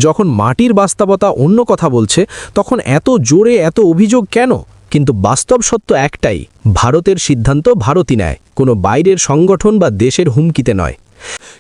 যখন মাটির বাস্তবতা অন্য কথা বলছে তখন এত জোরে এত অভিযোগ কেন? কিন্তু বাস্তব সত্য একটাই, ভারতের সিদ্ধান্ত ভারতই নেয়, কোনো বাইরের সংগঠন বা দেশের হুমকিতে নয়।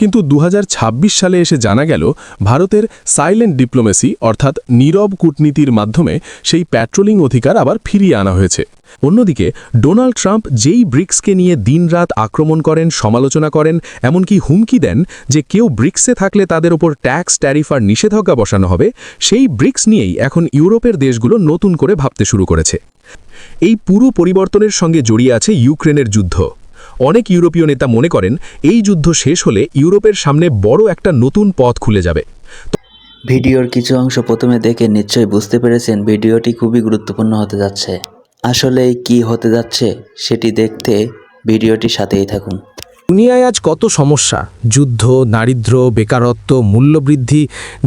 কিন্তু 2026 সালে এসে জানা গেল ভারতের সাইলেন্ট ডিপ্লোমেসি অর্থাৎ নীরব কূটনীতির মাধ্যমে সেই প্যাট্রোলিং অধিকার আবার ফিরিয়ে আনা হয়েছে। অন্যদিকে ডোনাল্ড ট্রাম্প যেই ব্রিক্সকে নিয়ে দিনরাত আক্রমণ করেন, সমালোচনা করেন, এমনকি হুমকি দেন যে কেউ ব্রিক্সে থাকলে তাদের ওপর ট্যাক্স, ট্যারিফ আর নিষেধাজ্ঞা বসানো হবে, সেই ব্রিক্স নিয়েই এখন ইউরোপের দেশগুলো নতুন করে ভাবতে শুরু করেছে। এই পুরো পরিবর্তনের সঙ্গে জড়িয়ে আছে ইউক্রেনের যুদ্ধ। অনেক ইউরোপীয় নেতা মনে করেন এই যুদ্ধ শেষ হলে ইউরোপের সামনে বড় একটা নতুন পথ খুলে যাবে। ভিডিওর কিছু অংশ প্রথমে দেখে নিশ্চয়ই বুঝতে পেরেছেন ভিডিওটি খুবই গুরুত্বপূর্ণ হতে যাচ্ছে। আসলে কি হতে যাচ্ছে সেটি দেখতে ভিডিওটির সাথেই থাকুন। দুনিয়ায় আজ কত সমস্যা, যুদ্ধ, দারিদ্র্য, বেকারত্ব, মূল্যবৃদ্ধি,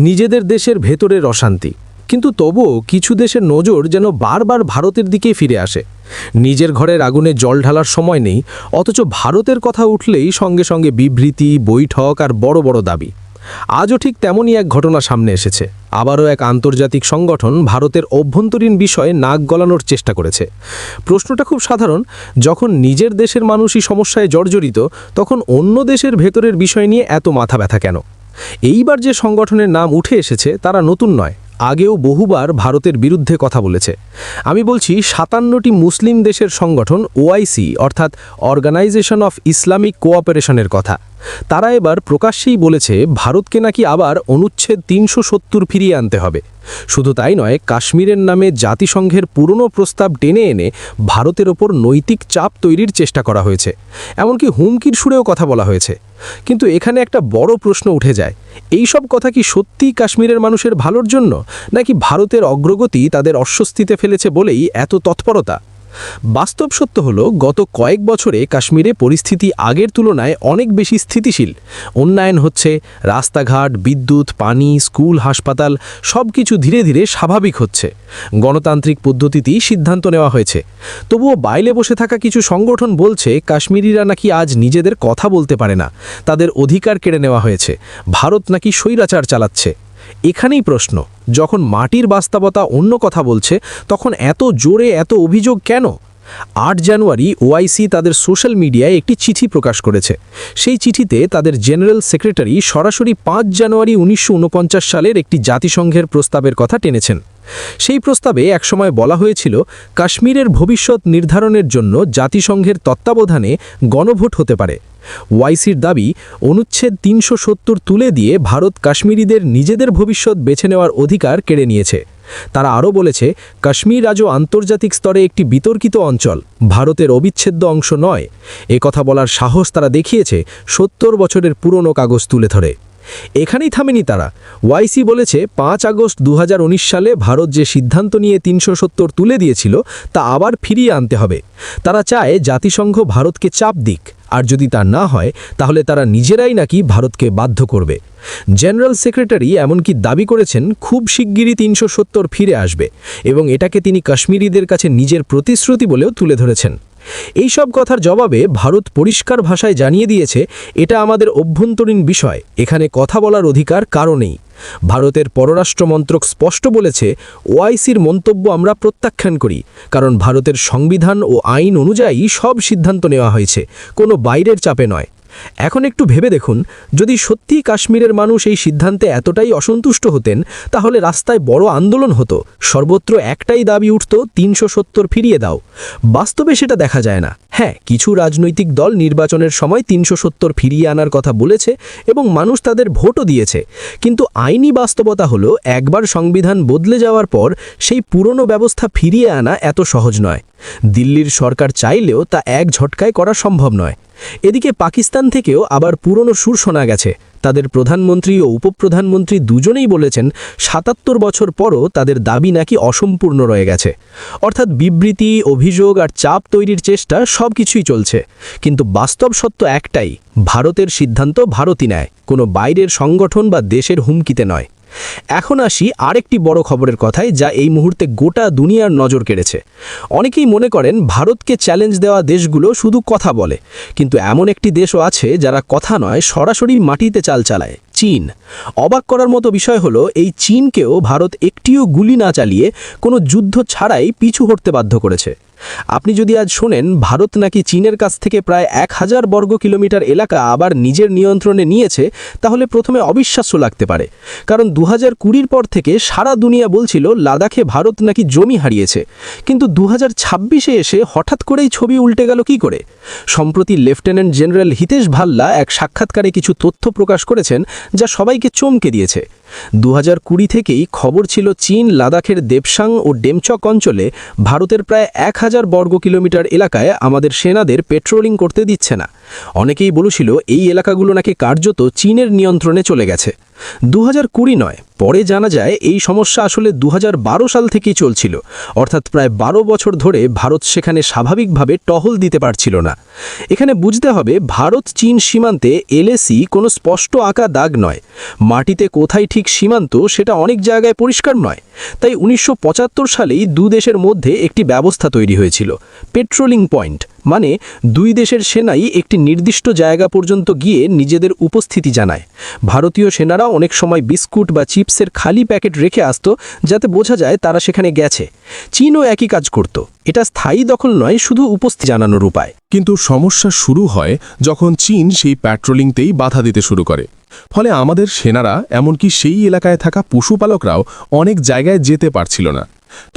নিজেদের দেশের ভেতরের অশান্তি, কিন্তু তবুও কিছু দেশের নজর যেন বারবার ভারতের দিকেই ফিরে আসে। নিজের ঘরের আগুনে জল ঢালার সময় নেই, অথচ ভারতের কথা উঠলেই সঙ্গে সঙ্গে বিবৃতি, বৈঠক আর বড় বড় দাবি। আজও ঠিক তেমনই এক ঘটনা সামনে এসেছে। আবারও এক আন্তর্জাতিক সংগঠন ভারতের অভ্যন্তরীণ বিষয়ে নাক গলানোর চেষ্টা করেছে। প্রশ্নটা খুব সাধারণ, যখন নিজের দেশের মানুষই সমস্যায় জর্জরিত, তখন অন্য দেশের ভেতরের বিষয় নিয়ে এত মাথা ব্যথা কেন? এইবার যে সংগঠনের নাম উঠে এসেছে তারা নতুন নয়, আগেও বহুবার ভারতের বিরুদ্ধে কথা বলেছে। আমি বলছি 57টি মুসলিম দেশের সংগঠন ওআইসি অর্থাৎ অর্গানাইজেশন অফ ইসলামিক কোঅপারেশনের কথা। তারা এবার প্রকাশ্যেই বলেছে ভারতকে নাকি আবার অনুচ্ছেদ 370 ফিরিয়ে আনতে হবে। শুধু তাই নয়, কাশ্মীরের নামে জাতিসংঘের পুরনো প্রস্তাব টেনে এনে ভারতের ওপর নৈতিক চাপ তৈরির চেষ্টা করা হয়েছে, এমনকি হুমকির সুরেও কথা বলা হয়েছে। কিন্তু এখানে একটা বড় প্রশ্ন উঠে যায়, এই সব কথা কি সত্যিই কাশ্মীরের মানুষের ভালোর জন্য, নাকি ভারতের অগ্রগতি তাদের অস্বস্তিতে ফেলেছে বলেই এত তৎপরতা? বাস্তব সত্য হলো, গত কয়েক বছরে কাশ্মীরে পরিস্থিতি আগের তুলনায় অনেক বেশি স্থিতিশীল। উন্নয়ন হচ্ছে, রাস্তাঘাট, বিদ্যুৎ, পানি, স্কুল, হাসপাতাল সব কিছু ধীরে ধীরে স্বাভাবিক হচ্ছে। গণতান্ত্রিক পদ্ধতিতেই সিদ্ধান্ত নেওয়া হয়েছে। তবুও বাইরে বসে থাকা কিছু সংগঠন বলছে কাশ্মীরিরা নাকি আজ নিজেদের কথা বলতে পারে না, তাদের অধিকার কেড়ে নেওয়া হয়েছে, ভারত নাকি স্বৈরাচার চালাচ্ছে। এখানেই প্রশ্ন, যখন মাটির বাস্তবতা অন্য কথা বলছে তখন এত জোরে এত অভিযোগ কেন? 8 জানুয়ারি ওআইসি তাদের সোশ্যাল মিডিয়ায় একটি চিঠি প্রকাশ করেছে। সেই চিঠিতে তাদের জেনারেল সেক্রেটারি সরাসরি 5 জানুয়ারি 1949 সালের একটি জাতিসংঘের প্রস্তাবের কথা টেনেছেন। সেই প্রস্তাবে একসময় বলা হয়েছিল কাশ্মীরের ভবিষ্যৎ নির্ধারণের জন্য জাতিসংঘের তত্ত্বাবধানে গণভোট হতে পারে। ওআইসির দাবি, অনুচ্ছেদ 370 তুলে দিয়ে ভারত কাশ্মীরিদের নিজেদের ভবিষ্যৎ বেছে নেওয়ার অধিকার কেড়ে নিয়েছে। তারা আরও বলেছে কাশ্মীর আজও আন্তর্জাতিক স্তরে একটি বিতর্কিত অঞ্চল, ভারতের অবিচ্ছেদ্য অংশ নয়। কথা বলার সাহস তারা দেখিয়েছে 70 বছরের পুরনো কাগজ তুলে ধরে। এখানেই থামেনি তারা। ওআইসি বলেছে 5 আগস্ট 2019 সালে ভারত যে সিদ্ধান্ত নিয়ে 370 তুলে দিয়েছিল তা আবার ফিরিয়ে আনতে হবে। তারা চায় জাতিসংঘ ভারতকে চাপ দিক, আর যদি তা না হয় তাহলে তারা নিজেরাই নাকি ভারতকে বাধ্য করবে। জেনারেল সেক্রেটারি এমনকি দাবি করেছেন খুব শিগগিরই 370 ফিরে আসবে, এবং এটাকে তিনি কাশ্মীরিদের কাছে নিজের প্রতিশ্রুতি বলেও তুলে ধরেছেন। এই সব কথার জবাবে ভারত পরিষ্কার ভাষায় জানিয়ে দিয়েছে এটা আমাদের অভ্যন্তরীণ বিষয়, এখানে কথা বলার অধিকার কারও নেই। ভারতের পররাষ্ট্র মন্ত্রক স্পষ্ট বলেছে ওআইসির মন্তব্য আমরা প্রত্যাখ্যান করি, কারণ ভারতের সংবিধান ও আইন অনুযায়ী সব সিদ্ধান্ত নেওয়া হয়েছে, কোনো বাইরের চাপে নয়। এখন একটু ভেবে দেখুন, যদি সত্যিই কাশ্মীরের মানুষ এই সিদ্ধান্তে এতটাই অসন্তুষ্ট হতেন তাহলে রাস্তায় বড় আন্দোলন হতো, সর্বত্র একটাই দাবি উঠত 370 ফিরিয়ে দাও। বাস্তবে সেটা দেখা যায় না। হ্যাঁ, কিছু রাজনৈতিক দল নির্বাচনের সময় 370 ফিরিয়ে আনার কথা বলেছে এবং মানুষ তাদের ভোটও দিয়েছে, কিন্তু আইনি বাস্তবতা হলো একবার সংবিধান বদলে যাওয়ার পর সেই পুরনো ব্যবস্থা ফিরিয়ে আনা এত সহজ নয়। দিল্লির সরকার চাইলেও তা এক ঝটকায় করা সম্ভব নয়। এদিকে পাকিস্তান থেকেও আবার পুরনো সুর শোনা গেছে। তাদের প্রধানমন্ত্রী ও উপপ্রধানমন্ত্রী দুজনেই বলেছেন 77 বছর পরও তাদের দাবি নাকি অসম্পূর্ণ রয়ে গেছে। অর্থাৎ বিবৃতি, অভিযোগ আর চাপ তৈরির চেষ্টা সবকিছুই চলছে, কিন্তু বাস্তব সত্য একটাই, ভারতের সিদ্ধান্ত ভারতই নেয়, কোনো বাইরের সংগঠন বা দেশের হুমকিতে নয়। এখন আসি আরেকটি বড় খবরের কথায়, যা এই মুহূর্তে গোটা দুনিয়ার নজর কেড়েছে। অনেকেই মনে করেন ভারতকে চ্যালেঞ্জ দেওয়া দেশগুলো শুধু কথা বলে, কিন্তু এমন একটি দেশও আছে যারা কথা নয় সরাসরি মাটিতে চাল চালায়, চীন। অবাক করার মতো বিষয় হলো এই চীনকেও ভারত একটিও গুলি না চালিয়ে কোনো যুদ্ধ ছাড়াই পিছু হটতে বাধ্য করেছে। আপনি যদি আজ শোনেন ভারত নাকি চীনের কাছ থেকে প্রায় 1000 বর্গ কিলোমিটার এলাকা আবার নিজের নিয়ন্ত্রণে নিয়েছে, তাহলে প্রথমে অবিশ্বাস্য লাগতে পারে। কারণ 2020 পর থেকে সারা দুনিয়া বলছিল লাদাখে ভারত নাকি জমি হারিয়েছে, কিন্তু 2026-এ এসে হঠাৎ করেই ছবি উল্টে গেল কী করে? সম্প্রতি লেফটেন্যান্ট জেনারেল হিতেশ ভাল্লা এক সাক্ষাৎকারে কিছু তথ্য প্রকাশ করেছেন যা সবাইকে চমকে দিয়েছে। 2020 থেকেই খবর ছিল চীন লাদাখের দেবসাং ও ডেমচক অঞ্চলে ভারতের প্রায় 1000 বর্গ কিলোমিটার এলাকায় আমাদের সেনাদের পেট্রোলিং করতে দিচ্ছে না। অনেকেই বলেছিল এই এলাকাগুলো নাকি কার্যত চীনের নিয়ন্ত্রণে চলে গেছে। 2020 নয়, পরে জানা যায় এই সমস্যা আসলে 2012 সাল থেকেই চলছিল, অর্থাৎ প্রায় 12 বছর ধরে ভারত সেখানে স্বাভাবিকভাবে টহল দিতে পারছিল না। এখানে বুঝতে হবে ভারত চীন সীমান্তে এলএসি কোনো স্পষ্ট আঁকা দাগ নয়। মাটিতে কোথায় ঠিক সীমান্ত সেটা অনেক জায়গায় পরিষ্কার নয়। তাই 1975 সালেই দু দেশের মধ্যে একটি ব্যবস্থা তৈরি হয়েছিল, পেট্রোলিং পয়েন্ট, মানে দুই দেশের সেনাই একটি নির্দিষ্ট জায়গা পর্যন্ত গিয়ে নিজেদের উপস্থিতি জানায়। ভারতীয় সেনারা অনেক সময় বিস্কুট বা চিপসের খালি প্যাকেট রেখে আসত যাতে বোঝা যায় তারা সেখানে গেছে। চীনও একই কাজ করত। এটা স্থায়ী দখল নয়, শুধু উপস্থিতি জানানোর উপায়। কিন্তু সমস্যা শুরু হয় যখন চীন সেই প্যাট্রোলিংতেই বাধা দিতে শুরু করে। ফলে আমাদের সেনারা, এমনকি সেই এলাকায় থাকা পশুপালকরাও অনেক জায়গায় যেতে পারছিল না।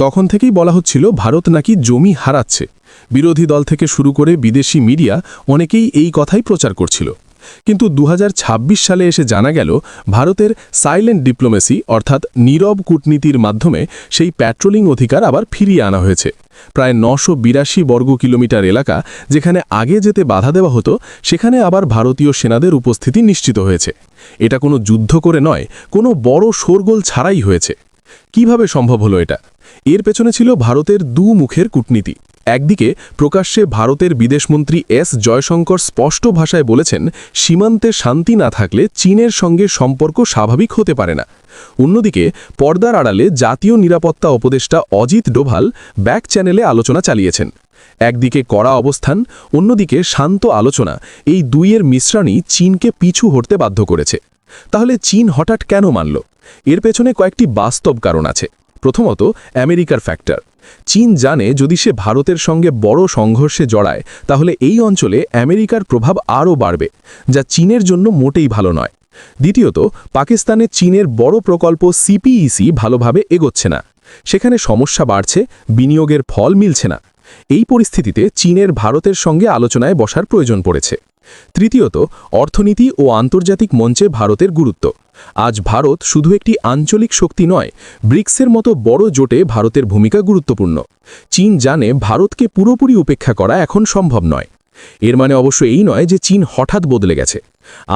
তখন থেকেই বলা হচ্ছিল ভারত নাকি জমি হারাচ্ছে। বিরোধী দল থেকে শুরু করে বিদেশি মিডিয়া অনেকেই এই কথাই প্রচার করছিল। কিন্তু 2026 সালে এসে জানা গেল ভারতের সাইলেন্ট ডিপ্লোমেসি অর্থাৎ নীরব কূটনীতির মাধ্যমে সেই প্যাট্রোলিং অধিকার আবার ফিরিয়ে আনা হয়েছে। প্রায় 982 বর্গ কিলোমিটার এলাকা যেখানে আগে যেতে বাধা দেওয়া হতো, সেখানে আবার ভারতীয় সেনাদের উপস্থিতি নিশ্চিত হয়েছে। এটা কোনো যুদ্ধ করে নয়, কোনো বড় শোরগোল ছাড়াই হয়েছে। কিভাবে সম্ভব হলো এটা? এর পেছনে ছিল ভারতের দুমুখের কূটনীতি। একদিকে প্রকাশ্যে ভারতের বিদেশমন্ত্রী এস জয়শঙ্কর স্পষ্ট ভাষায় বলেছেন সীমান্তে শান্তি না থাকলে চীনের সঙ্গে সম্পর্ক স্বাভাবিক হতে পারে না। অন্যদিকে পর্দার আড়ালে জাতীয় নিরাপত্তা উপদেষ্টা অজিত ডোভাল ব্যাক চ্যানেলে আলোচনা চালিয়েছেন। একদিকে কড়া অবস্থান, অন্যদিকে শান্ত আলোচনা, এই দুইয়ের মিশ্রণই চীনকে পিছু হটতে বাধ্য করেছে। তাহলে চীন হঠাৎ কেন মানল? এর পেছনে কয়েকটি বাস্তব কারণ আছে। প্রথমত, আমেরিকার ফ্যাক্টর। চীন জানে যদি সে ভারতের সঙ্গে বড় সংঘর্ষে জড়ায় তাহলে এই অঞ্চলে আমেরিকার প্রভাব আরও বাড়বে, যা চীনের জন্য মোটেই ভালো নয়। দ্বিতীয়ত, পাকিস্তানে চীনের বড় প্রকল্প সিপিইসি ভালোভাবে এগোচ্ছে না। সেখানে সমস্যা বাড়ছে, বিনিয়োগের ফল মিলছে না। এই পরিস্থিতিতে চীনের ভারতের সঙ্গে আলোচনায় বসার প্রয়োজন পড়েছে। তৃতীয়ত, অর্থনীতি ও আন্তর্জাতিক মঞ্চে ভারতের গুরুত্ব। আজ ভারত শুধু একটি আঞ্চলিক শক্তি নয়, ব্রিক্সের মতো বড় জোটে ভারতের ভূমিকা গুরুত্বপূর্ণ। চীন জানে ভারতকে পুরোপুরি উপেক্ষা করা এখন সম্ভব নয়। এর মানে অবশ্য এই নয় যে চীন হঠাৎ বদলে গেছে।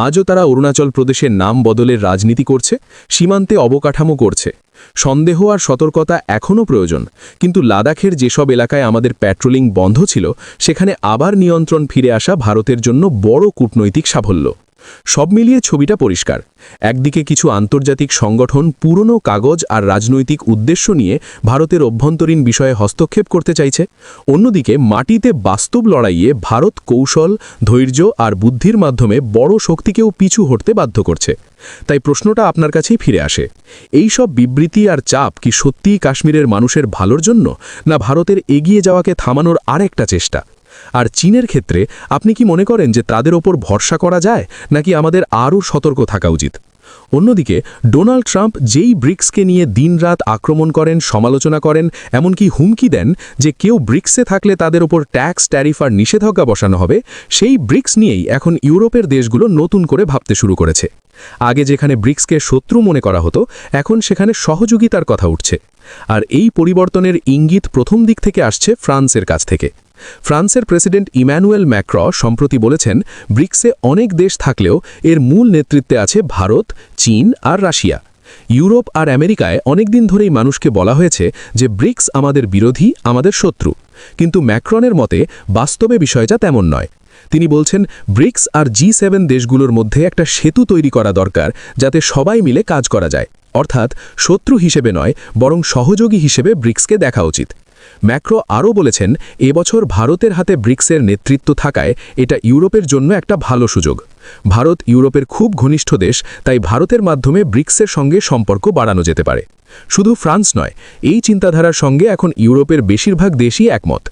আজও তারা অরুণাচল প্রদেশের নাম বদলের রাজনীতি করছে, সীমান্তে অবকাঠামো করছে। সন্দেহ আর সতর্কতা এখনও প্রয়োজন, কিন্তু লাদাখের যেসব এলাকায় আমাদের প্যাট্রোলিং বন্ধ ছিল সেখানে আবার নিয়ন্ত্রণ ফিরে আসা ভারতের জন্য বড় কূটনৈতিক সাফল্য। সব মিলিয়ে ছবিটা পরিষ্কার। একদিকে কিছু আন্তর্জাতিক সংগঠন পুরনো কাগজ আর রাজনৈতিক উদ্দেশ্য নিয়ে ভারতের অভ্যন্তরীণ বিষয়ে হস্তক্ষেপ করতে চাইছে, অন্যদিকে মাটিতে বাস্তব লড়াইয়ে ভারত কৌশল, ধৈর্য আর বুদ্ধির মাধ্যমে বড় শক্তিকেও পিছু হটতে বাধ্য করছে। তাই প্রশ্নটা আপনার কাছেই ফিরে আসে, এই সব বিবৃতি আর চাপ কি সত্যিই কাশ্মীরের মানুষের ভালোর জন্য, না ভারতের এগিয়ে যাওয়াকে থামানোর আরেকটা চেষ্টা? আর চীনের ক্ষেত্রে আপনি কি মনে করেন যে তাদের ওপর ভরসা করা যায়, নাকি আমাদের আরও সতর্ক থাকা উচিত? অন্যদিকে ডোনাল্ড ট্রাম্প যেই ব্রিক্সকে নিয়ে দিনরাত আক্রমণ করেন, সমালোচনা করেন, এমনকি হুমকি দেন যে কেউ ব্রিক্সে থাকলে তাদের ওপর ট্যাক্স, ট্যারিফ আর নিষেধাজ্ঞা বসানো হবে, সেই ব্রিক্স নিয়েই এখন ইউরোপের দেশগুলো নতুন করে ভাবতে শুরু করেছে। আগে যেখানে ব্রিক্সকে শত্রু মনে করা হতো, এখন সেখানে সহযোগিতার কথা উঠছে। আর এই পরিবর্তনের ইঙ্গিত প্রথম দিক থেকে আসছে ফ্রান্সের কাছ থেকে। ফ্রান্সের প্রেসিডেন্ট ইম্যানুয়েল ম্যাক্রঁ সম্প্রতি বলেছেন ব্রিক্সে অনেক দেশ থাকলেও এর মূল নেতৃত্বে আছে ভারত, চীন আর রাশিয়া। ইউরোপ আর আমেরিকায় অনেকদিন ধরেই মানুষকে বলা হয়েছে যে ব্রিক্স আমাদের বিরোধী, আমাদের শত্রু। কিন্তু ম্যাক্রনের মতে বাস্তবে বিষয়টা তেমন নয়। তিনি বলছেন ব্রিক্স আর G7 দেশগুলোর মধ্যে একটা সেতু তৈরি করা দরকার, যাতে সবাই মিলে কাজ করা যায়। অর্থাৎ শত্রু হিসেবে নয়, বরং সহযোগী হিসেবে ব্রিক্সকে দেখা উচিত। ম্যাক্রো আরও বলেছেন এবছর ভারতের হাতে ব্রিক্সের নেতৃত্ব থাকায় এটা ইউরোপের জন্য একটা ভালো সুযোগ। ভারত ইউরোপের খুব ঘনিষ্ঠ দেশ, তাই ভারতের মাধ্যমে ব্রিক্সের সঙ্গে সম্পর্ক বাড়ানো যেতে পারে। শুধু ফ্রান্স নয়, এই চিন্তাধারার সঙ্গে এখন ইউরোপের বেশিরভাগ দেশই একমত।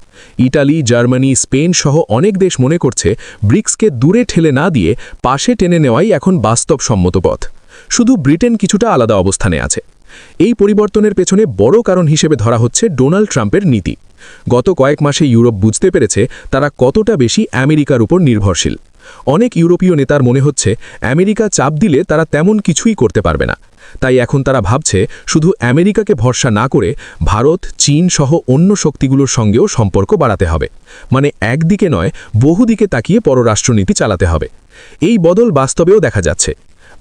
ইটালি, জার্মানি, স্পেন সহ অনেক দেশ মনে করছে ব্রিক্সকে দূরে ঠেলে না দিয়ে পাশে টেনে নেওয়াই এখন বাস্তবসম্মত পথ। শুধু ব্রিটেন কিছুটা আলাদা অবস্থানে আছে। এই পরিবর্তনের পেছনে বড় কারণ হিসেবে ধরা হচ্ছে ডোনাল্ড ট্রাম্পের নীতি। গত কয়েক মাসে ইউরোপ বুঝতে পেরেছে তারা কতটা বেশি আমেরিকার উপর নির্ভরশীল। অনেক ইউরোপীয় নেতার মনে হচ্ছে আমেরিকা চাপ দিলে তারা তেমন কিছুই করতে পারবে না। তাই এখন তারা ভাবছে শুধু আমেরিকাকে ভরসা না করে ভারত, চীন সহ অন্য শক্তিগুলোর সঙ্গেও সম্পর্ক বাড়াতে হবে। মানে একদিকে নয়, বহুদিকে তাকিয়ে পররাষ্ট্রনীতি চালাতে হবে। এই বদল বাস্তবেও দেখা যাচ্ছে।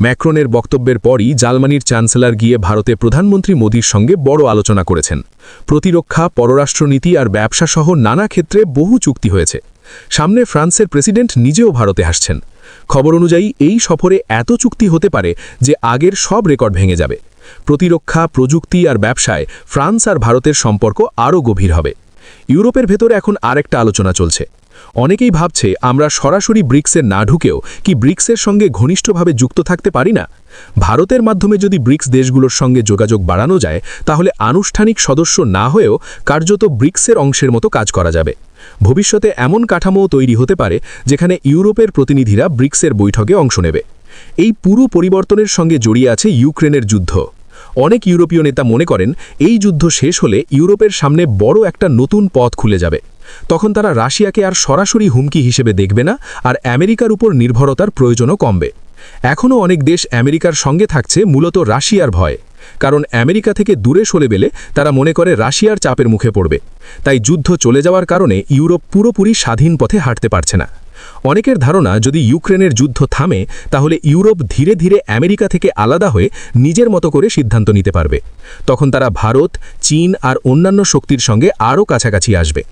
ম্যাক্রনের বক্তব্যের পরই জার্মানির চ্যান্সেলর গিয়ে ভারতে প্রধানমন্ত্রী মোদির সঙ্গে বড় আলোচনা করেছেন। প্রতিরক্ষা, পররাষ্ট্রনীতি আর ব্যবসা সহ নানা ক্ষেত্রে বহু চুক্তি হয়েছে। সামনে ফ্রান্সের প্রেসিডেন্ট নিজেও ভারতে আসছেন। খবর অনুযায়ী এই সফরে এত চুক্তি হতে পারে যে আগের সব রেকর্ড ভেঙে যাবে। প্রতিরক্ষা, প্রযুক্তি আর ব্যবসায় ফ্রান্স আর ভারতের সম্পর্ক আরও গভীর হবে। ইউরোপের ভেতরে এখন আরেকটা আলোচনা চলছে। অনেকেই ভাবছে আমরা সরাসরি ব্রিক্সে না ঢুকেও কি ব্রিক্সের সঙ্গে ঘনিষ্ঠভাবে যুক্ত থাকতে পারি না। ভারতের মাধ্যমে যদি ব্রিক্স দেশগুলোর সঙ্গে যোগাযোগ বাড়ানো যায়, তাহলে আনুষ্ঠানিক সদস্য না হয়েও কার্যত ব্রিক্সের অংশের মতো কাজ করা যাবে। ভবিষ্যতে এমন কাঠামোও তৈরি হতে পারে যেখানে ইউরোপের প্রতিনিধিরা ব্রিক্সের বৈঠকে অংশ নেবে। এই পুরো পরিবর্তনের সঙ্গে জড়িয়ে আছে ইউক্রেনের যুদ্ধ। অনেক ইউরোপীয় নেতা মনে করেন এই যুদ্ধ শেষ হলে ইউরোপের সামনে বড় একটা নতুন পথ খুলে যাবে। তখন তারা রাশিয়াকে আর সরাসরি হুমকি হিসেবে দেখবে না, আর আমেরিকার উপর নির্ভরতার প্রয়োজনও কমবে। এখনও অনেক দেশ আমেরিকার সঙ্গে থাকছে মূলত রাশিয়ার ভয়ে, কারণ আমেরিকা থেকে দূরে সরে গেলে তারা মনে করে রাশিয়ার চাপের মুখে পড়বে। তাই যুদ্ধ চলে যাওয়ার কারণে ইউরোপ পুরোপুরি স্বাধীন পথে হাঁটতে পারছে না। অনেকের ধারণা যদি ইউক্রেনের যুদ্ধ থামে, তাহলে ইউরোপ ধীরে ধীরে আমেরিকা থেকে আলাদা হয়ে নিজের মতো করে সিদ্ধান্ত নিতে পারবে। তখন তারা ভারত, চীন আর অন্যান্য শক্তির সঙ্গে আরও কাছাকাছি আসবে।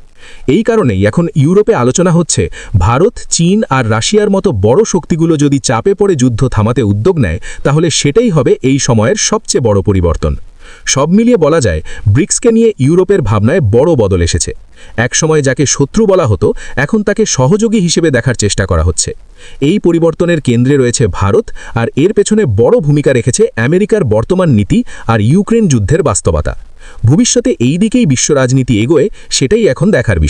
এই কারণেই এখন ইউরোপে আলোচনা হচ্ছে ভারত, চীন আর রাশিয়ার মতো বড় শক্তিগুলো যদি চাপে পড়ে যুদ্ধ থামাতে উদ্যোগ নেয়, তাহলে সেটাই হবে এই সময়ের সবচেয়ে বড় পরিবর্তন। সব মিলিয়ে বলা যায় ব্রিক্সকে নিয়ে ইউরোপের ভাবনায় বড় বদল এসেছে। একসময় যাকে শত্রু বলা হতো, এখন তাকে সহযোগী হিসেবে দেখার চেষ্টা করা হচ্ছে। এই পরিবর্তনের কেন্দ্রে রয়েছে ভারত, আর এর পেছনে বড় ভূমিকা রেখেছে আমেরিকার বর্তমান নীতি আর ইউক্রেন যুদ্ধের বাস্তবতা। ভবিষ্যতে এই দিকেই বিশ্ব রাজনীতি এগোয়, সেটাই এখন দেখার বিষয়।